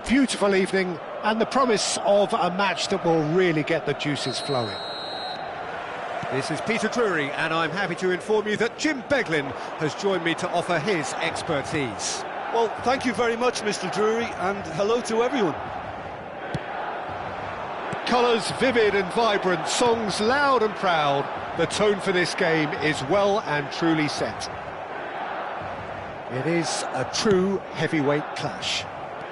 Beautiful evening and the promise of a match that will really get the juices flowing. This is Peter Drury, and I'm happy to inform you that Jim Beglin has joined me to offer his expertise. Well, thank you very much, Mr. Drury, and hello to everyone. Colours vivid and vibrant, songs loud and proud. The tone for this game is well and truly set. It is a true heavyweight clash.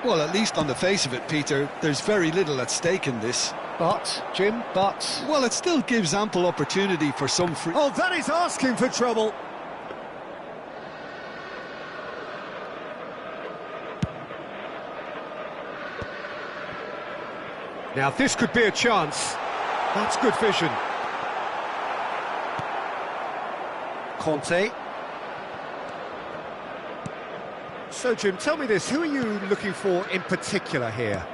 Well, at least on the face of it, Peter, there's very little at stake in this. But, Jim, but... Well, it still gives ample opportunity for some free... Oh, that is asking for trouble. Now, this could be a chance. That's good vision. Conte. So, Jim, tell me this, who are you looking for in particular here?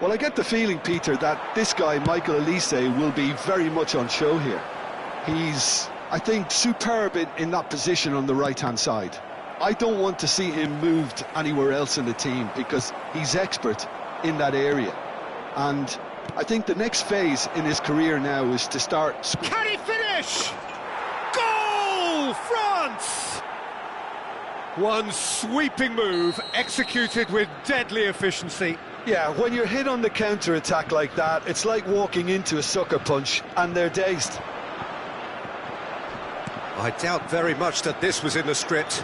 Well, I get the feeling, Peter, that this guy, Michael Elise, will be very much on show here. He's, I think, superb in that position on the right-hand side. I don't want to see him moved anywhere else in the team because he's expert in that area. And I think the next phase in his career now is to start... Can he finish? Goal! France! One sweeping move, executed with deadly efficiency. Yeah, when you're hit on the counter-attack like that, it's like walking into a sucker punch, and they're dazed. I doubt very much that this was in the script.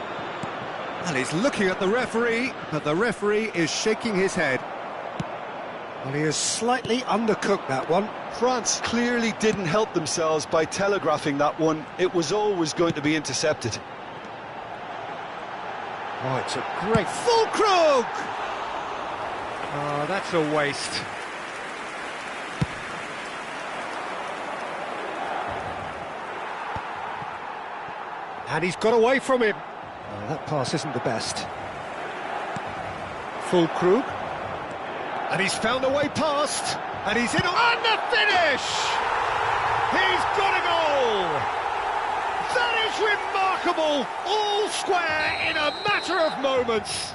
And he's looking at the referee, but the referee is shaking his head. Well, he has slightly undercooked that one. France clearly didn't help themselves by telegraphing that one. It was always going to be intercepted. Oh, it's a great Fulkrug! Oh, that's a waste. And he's got away from him. Oh, that pass isn't the best. Fulkrug. And he's found a way past. And he's in on the finish! He's got a goal! That is remarkable! All square in a matter of moments.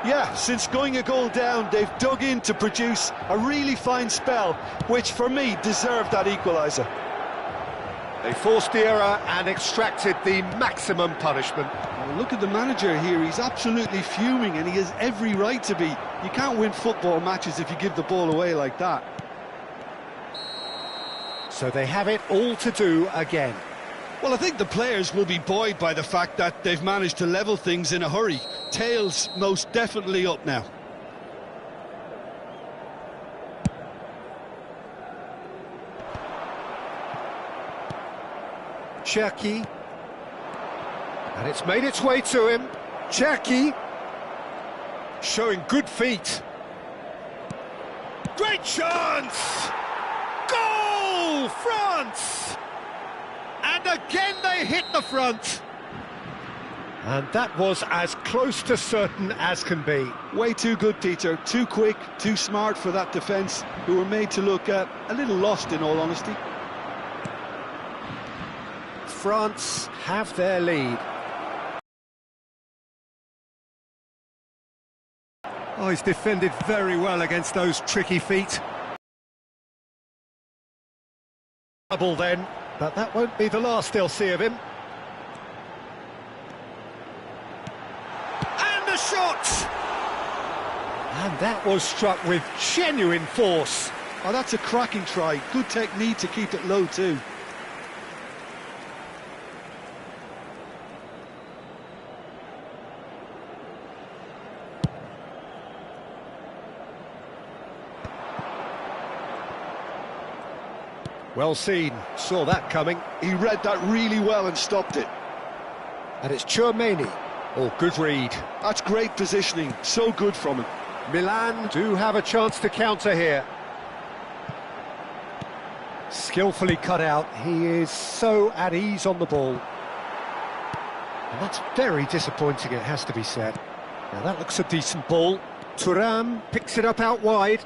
Yeah, since going a goal down, they've dug in to produce a really fine spell, which for me deserved that equaliser. They forced the error and extracted the maximum punishment. Well, look at the manager here, he's absolutely fuming and he has every right to be. You can't win football matches if you give the ball away like that. So they have it all to do again. Well, I think the players will be buoyed by the fact that they've managed to level things in a hurry. Tails most definitely up now. Cherki. And it's made its way to him. Cherki. Showing good feet. Great chance! Goal, France! And again they hit the front. And that was as close to certain as can be. Way too good, Peter. Too quick, too smart for that defence, who were made to look a little lost, in all honesty. France have their lead. Oh, he's defended very well against those tricky feet. Double then, but that won't be the last they'll see of him. And the shot! And that was struck with genuine force. Oh, that's a cracking try. Good technique to keep it low too. Well seen, saw that coming. He read that really well and stopped it. And it's Chouameni. Oh, good read. That's great positioning, so good from him. Milan do have a chance to counter here. Skillfully cut out. He is so at ease on the ball. And that's very disappointing, it has to be said. Now that looks a decent ball. Thuram picks it up out wide.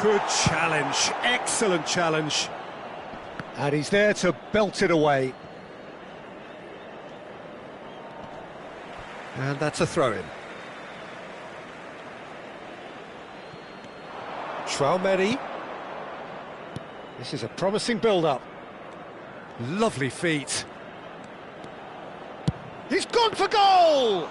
Good challenge, excellent challenge. And he's there to belt it away. And that's a throw-in. Joanes. This is a promising build-up. Lovely feet. He's gone for goal!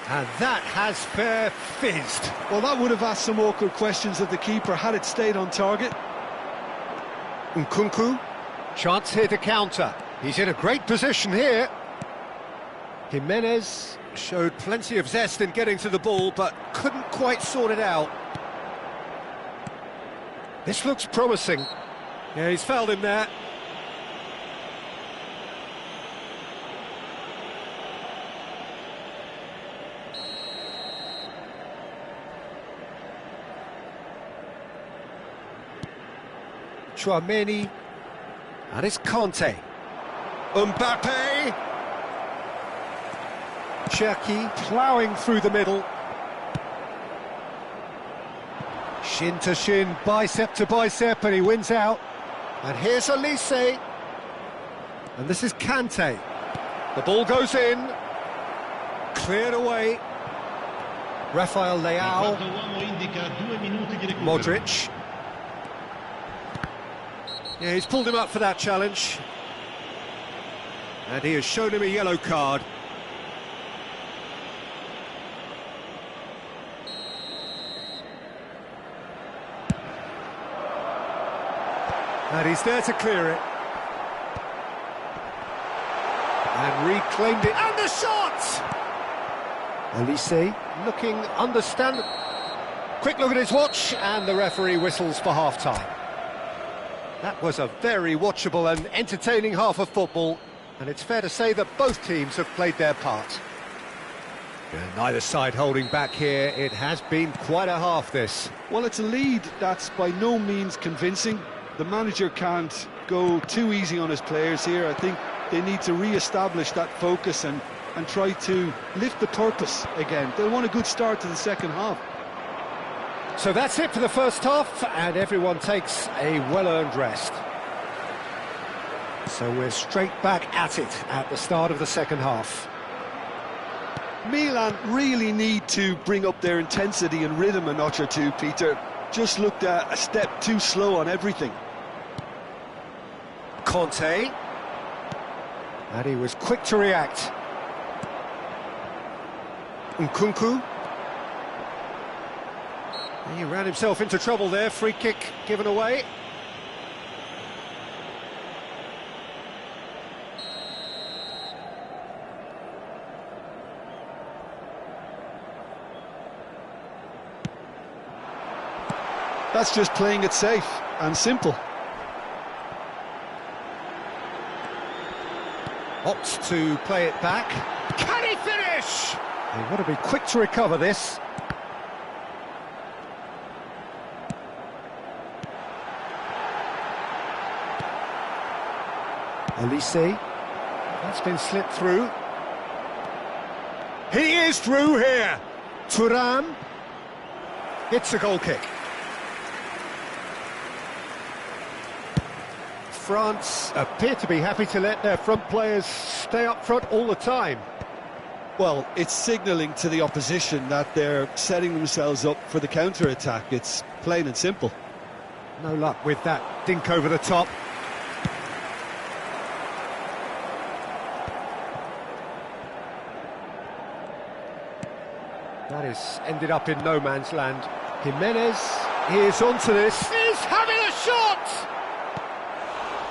And that has fair fizzed. Well, that would have asked some awkward questions of the keeper had it stayed on target. Nkunku. Chance here to counter. He's in a great position here. Jimenez showed plenty of zest in getting to the ball, but couldn't quite sort it out. This looks promising. Yeah, he's fouled him there. Chouameni. And it's Conte. Mbappe. Cherki ploughing through the middle. Shin to shin, bicep to bicep, and he wins out. And here's Elise. And this is Kante. The ball goes in. Cleared away. Rafael Leao. Modric. Yeah, he's pulled him up for that challenge. And he has shown him a yellow card. And he's there to clear it. And reclaimed it. And the shot! Elise looking understandable. Quick look at his watch, and the referee whistles for half-time. That was a very watchable and entertaining half of football, and it's fair to say that both teams have played their part. And neither side holding back here. It has been quite a half, this. Well, it's a lead that's by no means convincing. The manager can't go too easy on his players here. I think they need to re-establish that focus and try to lift the purpose again. They'll want a good start to the second half. So that's it for the first half, and everyone takes a well-earned rest. So we're straight back at it at the start of the second half. Milan really need to bring up their intensity and rhythm a notch or two, Peter. Just looked a step too slow on everything. Conte. And he was quick to react. Nkunku. He ran himself into trouble there. Free kick given away. That's just playing it safe and simple. Opts to play it back. Can he finish? They've got to be quick to recover this. Elise. That's been slipped through. He is through here. Thuram. It's a goal kick. France appear to be happy to let their front players stay up front all the time. Well, it's signalling to the opposition that they're setting themselves up for the counter-attack. It's plain and simple. No luck with that dink over the top. That is ended up in no man's land. Jimenez is onto this. He's having a shot!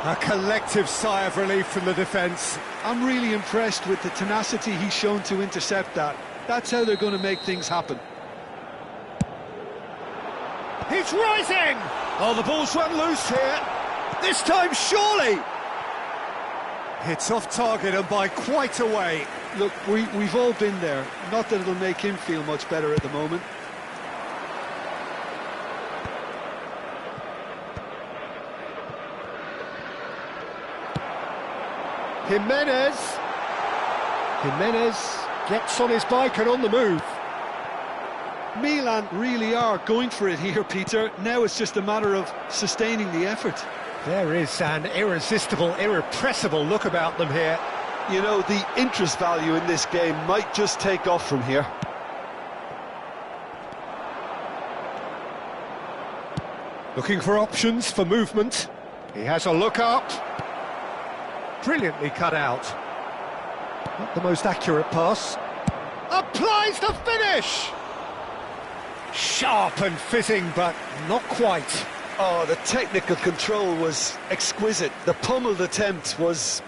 A collective sigh of relief from the defence. I'm really impressed with the tenacity he's shown to intercept that. That's how they're going to make things happen. He's rising! Oh, the ball's run loose here. This time, surely! It's off target and by quite a way. Look, we've all been there. Not that it'll make him feel much better at the moment. Jimenez. Jimenez gets on his bike and on the move. Milan really are going for it here, Peter. Now it's just a matter of sustaining the effort. There is an irresistible, irrepressible look about them here. You know, the interest value in this game might just take off from here. Looking for options for movement. He has a look up. Brilliantly cut out. Not the most accurate pass. Applies the finish! Sharp and fitting, but not quite. Oh, the technical control was exquisite. The pummeled attempt was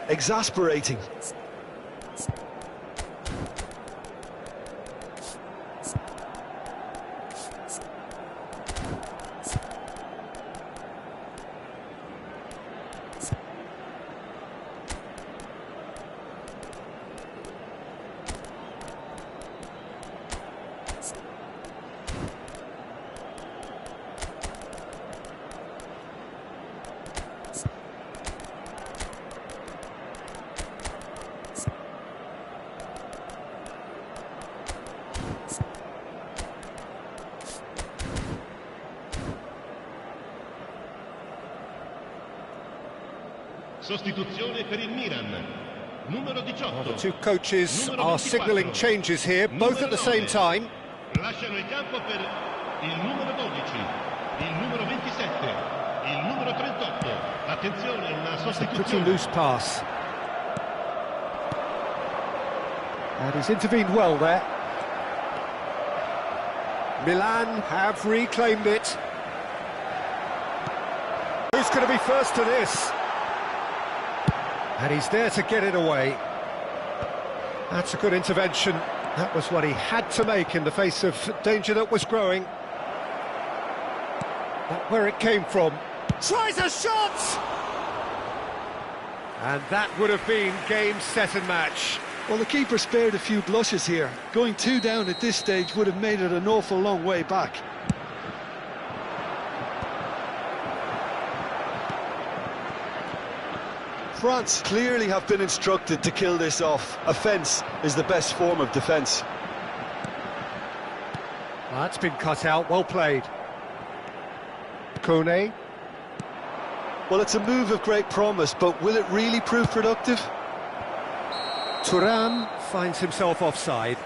exasperating. Sostituzione per il Milan. Numero 18. The two coaches are signalling changes here, both at the same time. Lasciano il campo per il numero 12, il numero 27, il numero 38. Attenzione, una sostituzione. Pretty loose pass. And he's intervened well there. Milan have reclaimed it. Who's going to be first to this? And he's there to get it away. That's a good intervention. That was what he had to make in the face of danger that was growing. That's where it came from. Tries a shot! And that would have been game, set and match. Well, the keeper spared a few blushes here. Going 2 down at this stage would have made it an awful long way back. France clearly have been instructed to kill this off. Offence is the best form of defence. That's been cut out, well played. Kone. Well, it's a move of great promise, but will it really prove productive? Thuram finds himself offside.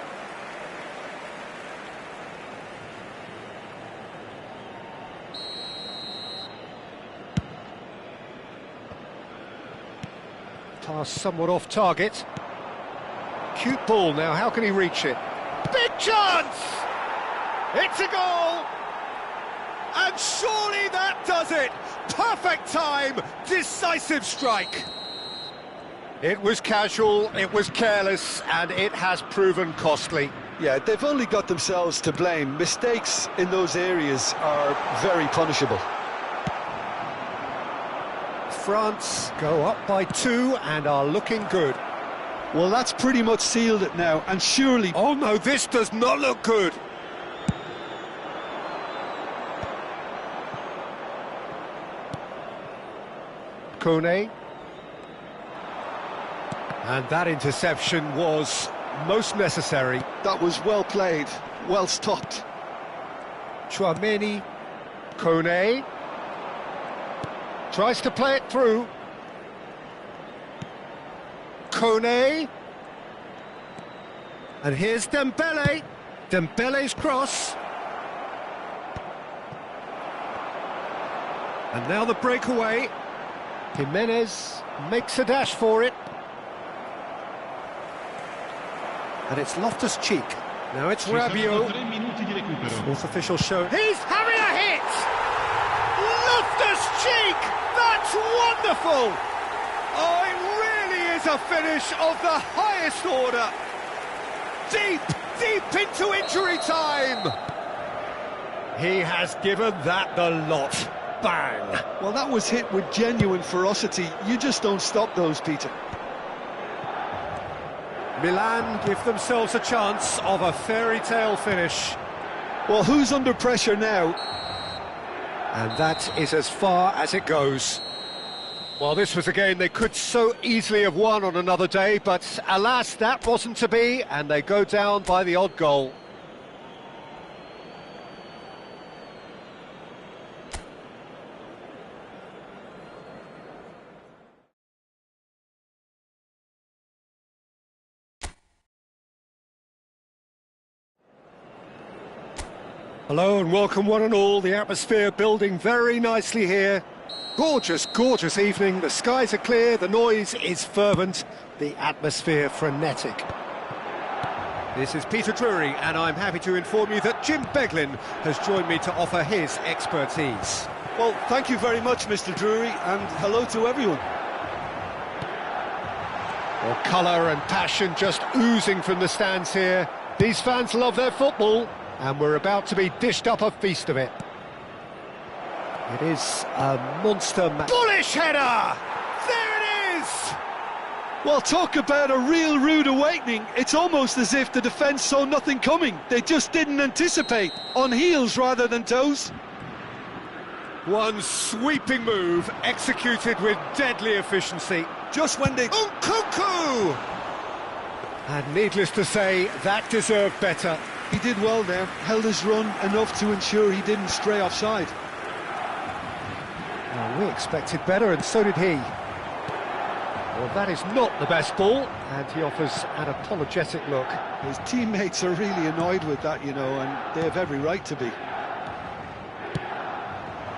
Pass somewhat off target. Cute ball now, how can he reach it? Big chance! It's a goal! And surely that does it! Perfect time, decisive strike! It was casual, it was careless, and it has proven costly. Yeah, they've only got themselves to blame. Mistakes in those areas are very punishable. France go up by 2 and are looking good. Well, that's pretty much sealed it now, and surely... Oh no, this does not look good. Kone. And that interception was most necessary. That was well played, well stopped. Joanes. Kone. Tries to play it through. Kone. And here's Dembele. Dembele's cross. And now the breakaway. Jimenez makes a dash for it. And it's Loftus-Cheek. Now it's Rabiot. Fourth official show. He's having a hit! Loftus-Cheek! That's wonderful! Oh, it really is a finish of the highest order. Deep, deep into injury time. He has given that the lot. Bang! Well, that was hit with genuine ferocity. You just don't stop those, Peter. Milan give themselves a chance of a fairy tale finish. Well, who's under pressure now? And that is as far as it goes. Well, this was a game they could so easily have won on another day, but alas, that wasn't to be, and they go down by the odd goal. Hello and welcome one and all, the atmosphere building very nicely here. Gorgeous, gorgeous evening, the skies are clear, the noise is fervent, the atmosphere frenetic. This is Peter Drury and I'm happy to inform you that Jim Beglin has joined me to offer his expertise. Well, thank you very much, Mr. Drury, and hello to everyone. Well, colour and passion just oozing from the stands here. These fans love their football, and we're about to be dished up a feast of it. It is a monster match. Bullish header! There it is! Well, talk about a real rude awakening. It's almost as if the defence saw nothing coming. They just didn't anticipate. On heels rather than toes. One sweeping move, executed with deadly efficiency. Just when they... Nkunku! And needless to say, that deserved better. He did well there, held his run enough to ensure he didn't stray offside. Well, we expected better, and so did he. Well, that is not the best ball, and he offers an apologetic look. His teammates are really annoyed with that, you know, and they have every right to be.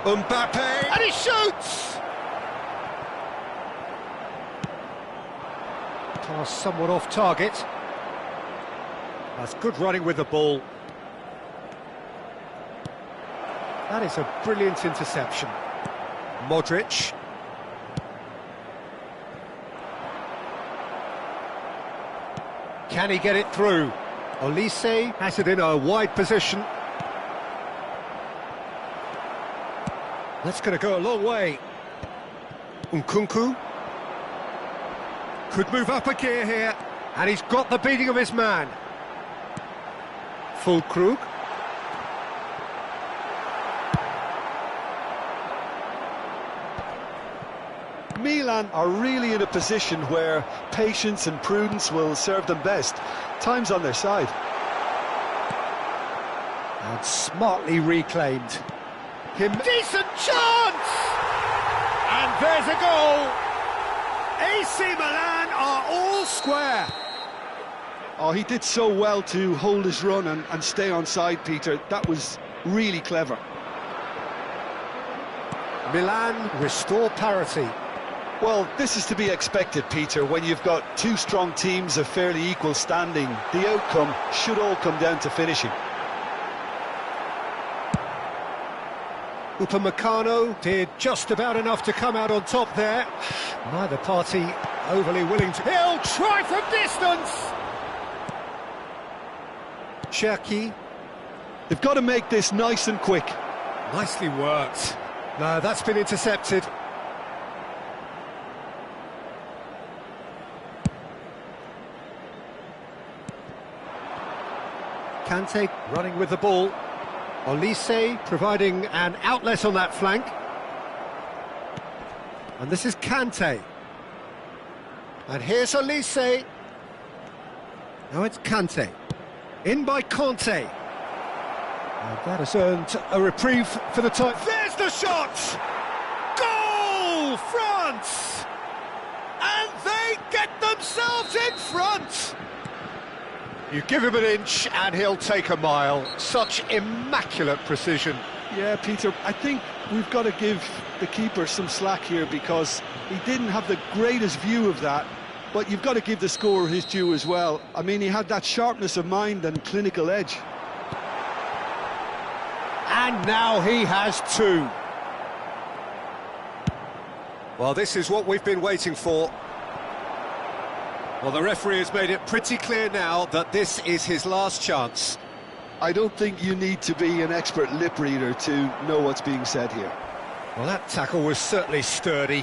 Mbappe! And he shoots! Pass somewhat off target. That's good running with the ball. That is a brilliant interception. Modric. Can he get it through? Olise has it in a wide position. That's going to go a long way. Nkunku could move up a gear here, and he's got the beating of his man. Füllkrug. Milan are really in a position where patience and prudence will serve them best. Time's on their side. And smartly reclaimed. Decent chance! And there's a goal! AC Milan are all square. Oh, he did so well to hold his run and stay on side, Peter. That was really clever. Milan restore parity. Well, this is to be expected, Peter, when you've got two strong teams of fairly equal standing. The outcome should all come down to finishing. Upamecano did just about enough to come out on top there. Neither party overly willing to... He'll try from distance! Cherki. They've got to make this nice and quick. Nicely worked. No, that's been intercepted. Kante running with the ball. Olise providing an outlet on that flank. And this is Kante. And here's Olise. Now it's Kante. In by Conte. And that has earned a reprieve for the time. There's the shot! Goal! France! And they get themselves in front! You give him an inch and he'll take a mile. Such immaculate precision. Yeah, Peter, I think we've got to give the keeper some slack here because he didn't have the greatest view of that, but you've got to give the scorer his due as well. I mean, he had that sharpness of mind and clinical edge. And now he has two. Well, this is what we've been waiting for. Well, the referee has made it pretty clear now that this is his last chance. I don't think you need to be an expert lip reader to know what's being said here. Well, that tackle was certainly sturdy.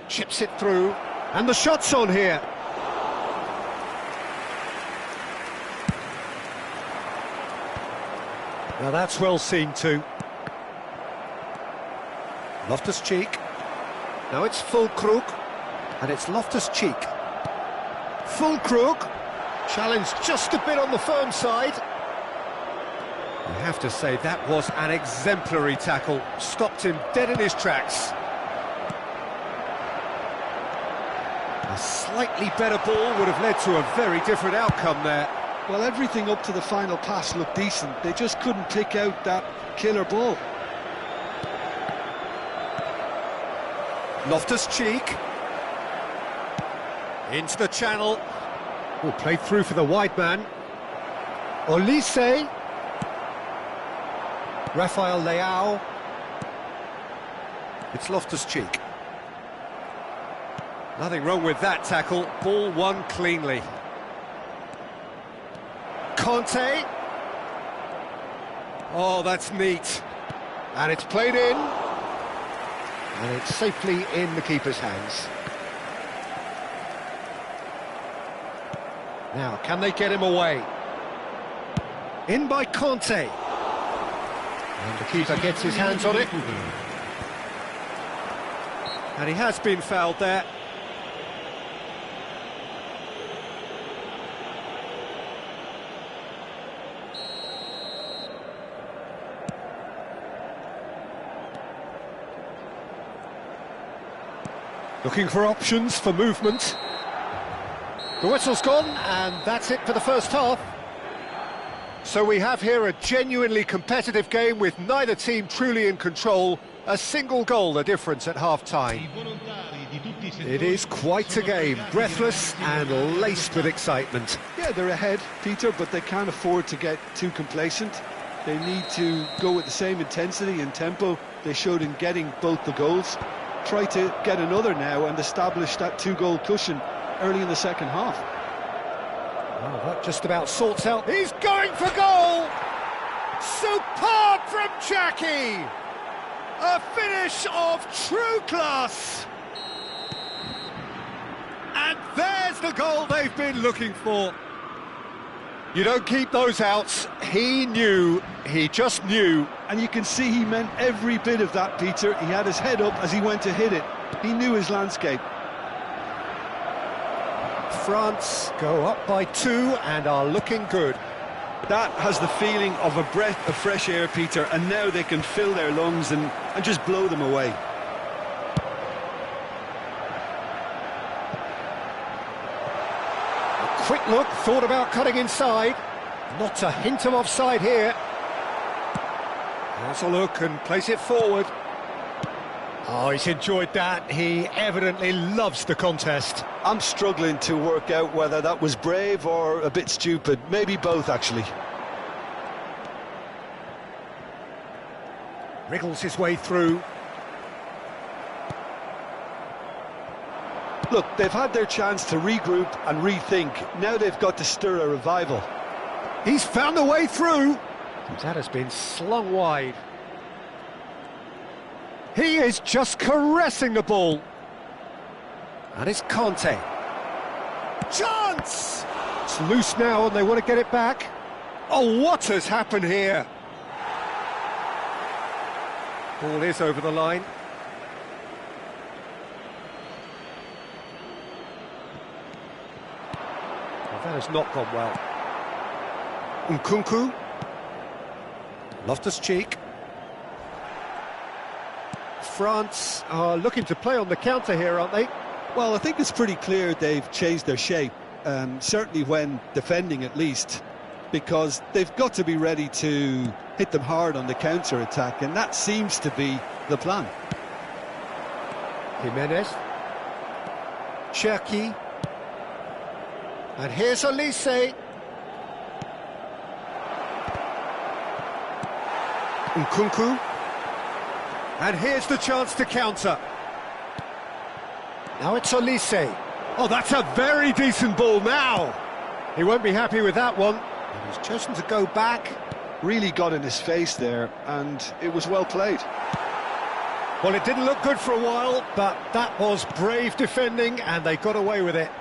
Chips it through, and the shot's on here. Now that's well seen too. Loftus-Cheek. Now it's Fulkrug, and it's Loftus-Cheek. Fulkrug, challenged just a bit on the firm side. You have to say that was an exemplary tackle, stopped him dead in his tracks. A slightly better ball would have led to a very different outcome there. Well, everything up to the final pass looked decent. They just couldn't pick out that killer ball. Loftus-Cheek. Into the channel. Oh, played through for the wide man. Olise. Rafael Leao. It's Loftus-Cheek. Nothing wrong with that tackle. Ball won cleanly. Conte. Oh, that's neat. And it's played in. And it's safely in the keeper's hands. Now, can they get him away? In by Conte. And the keeper gets his hands on it. And he has been fouled there. Looking for options for movement. The whistle's gone, and that's it for the first half. So we have here a genuinely competitive game with neither team truly in control. A single goal the difference at half-time. It is quite a game, breathless and laced with excitement. Yeah, they're ahead, Peter, but they can't afford to get too complacent. They need to go with the same intensity and tempo they showed in getting both the goals. Try to get another now and establish that two-goal cushion early in the second half. Oh, that just about sorts out. He's going for goal! Superb from Jackie! A finish of true class! And there's the goal they've been looking for. You don't keep those outs. He knew, he just knew. And you can see he meant every bit of that, Peter. He had his head up as he went to hit it. He knew his landscape. France go up by 2 and are looking good. That has the feeling of a breath of fresh air, Peter, and now they can fill their lungs and just blow them away. A quick look, thought about cutting inside. Not a hint of offside here. Has a look and place it forward. Oh, he's enjoyed that. He evidently loves the contest. I'm struggling to work out whether that was brave or a bit stupid. Maybe both, actually. Wriggles his way through. Look, they've had their chance to regroup and rethink. Now they've got to stir a revival. He's found a way through. That has been slung wide. He is just caressing the ball. And it's Conte. Chance! It's loose now and they want to get it back. Oh, what has happened here? Ball is over the line. Well, that has not gone well. Nkunku. Loftus-Cheek. France are looking to play on the counter here, aren't they? Well, I think it's pretty clear they've changed their shape, certainly when defending at least, because they've got to be ready to hit them hard on the counter-attack, and that seems to be the plan. Jimenez. Cherki. And here's Olise. Nkunku. And here's the chance to counter. Now it's Olise. Oh, that's a very decent ball now. He won't be happy with that one. He's chosen to go back. Really got in his face there, and it was well played. Well, it didn't look good for a while, but that was brave defending, and they got away with it.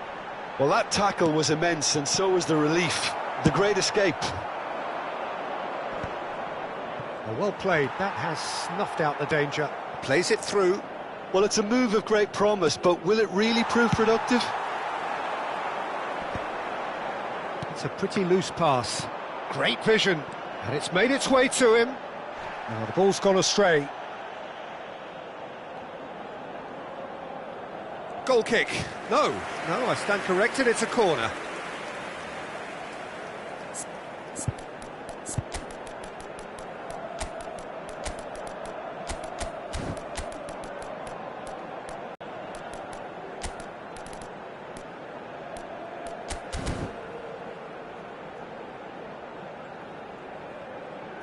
Well, that tackle was immense, and so was the relief. The great escape. Well played. That has snuffed out the danger. Plays it through. Well, it's a move of great promise, but will it really prove productive? It's a pretty loose pass. Great vision, and it's made its way to him. Now the ball's gone astray. Goal kick. No, I stand corrected, it's a corner.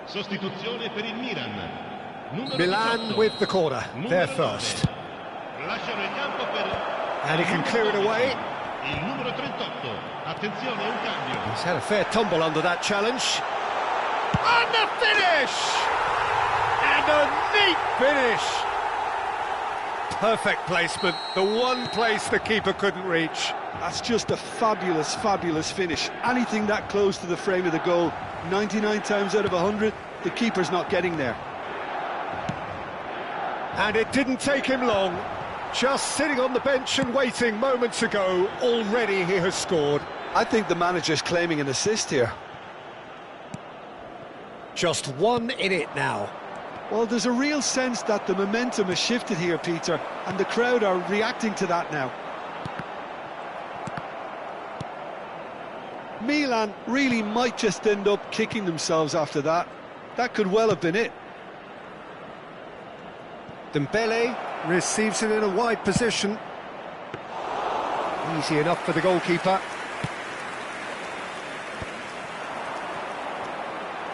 Sostituzione per il Milan. Milan 18. with the corner, they're Numero first. 9. Lasciano il campo per... And he can clear it away. Il numero 38. Attenzione, un cambio. He's had a fair tumble under that challenge. And the finish! And a neat finish! Perfect placement, the one place the keeper couldn't reach. That's just a fabulous, fabulous finish. Anything that close to the frame of the goal, 99 times out of 100, the keeper's not getting there. And it didn't take him long. Just sitting on the bench and waiting moments ago, already he has scored. I think the manager's claiming an assist here. Just one in it now. Well, there's a real sense that the momentum has shifted here, Peter, and the crowd are reacting to that now. Milan really might just end up kicking themselves after that. That could well have been it. Dembele receives it in a wide position. Easy enough for the goalkeeper.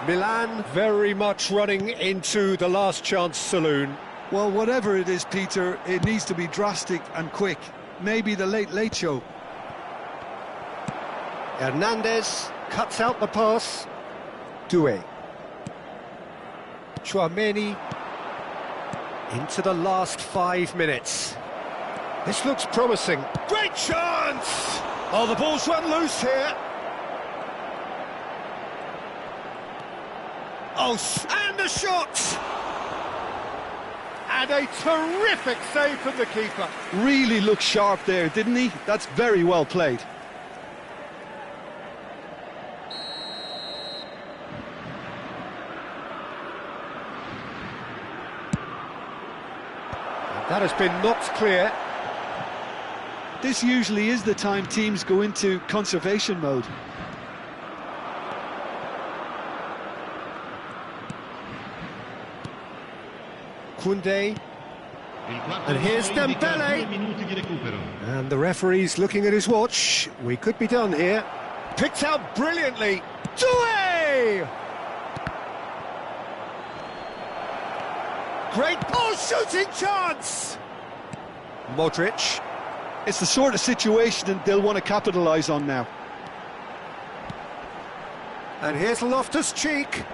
Milan very much running into the last chance saloon. Well, whatever it is, Peter, it needs to be drastic and quick. Maybe the late show. Hernandez cuts out the pass. Doué. Joanes into the last 5 minutes. This looks promising. Great chance! Oh, the ball's run loose here. Oh, and a shot! And a terrific save from the keeper. Really looked sharp there, didn't he? That's very well played. That has been knocked clear. This usually is the time teams go into conservation mode. Koundé. And here's Dembele. And the referee's looking at his watch. We could be done here. Picked out brilliantly. Doué! Great ball shooting chance! Modric. It's the sort of situation that they'll want to capitalise on now. And here's Loftus-Cheek.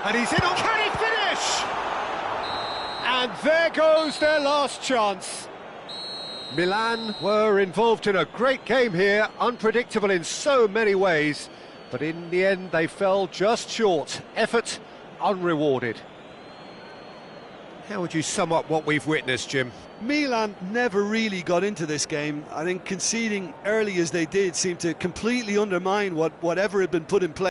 And he's in on... Can he finish? And there goes their last chance. Milan were involved in a great game here, unpredictable in so many ways, but in the end they fell just short. Effort unrewarded. How would you sum up what we've witnessed, Jim? Milan never really got into this game. I think conceding early as they did seemed to completely undermine whatever had been put in place.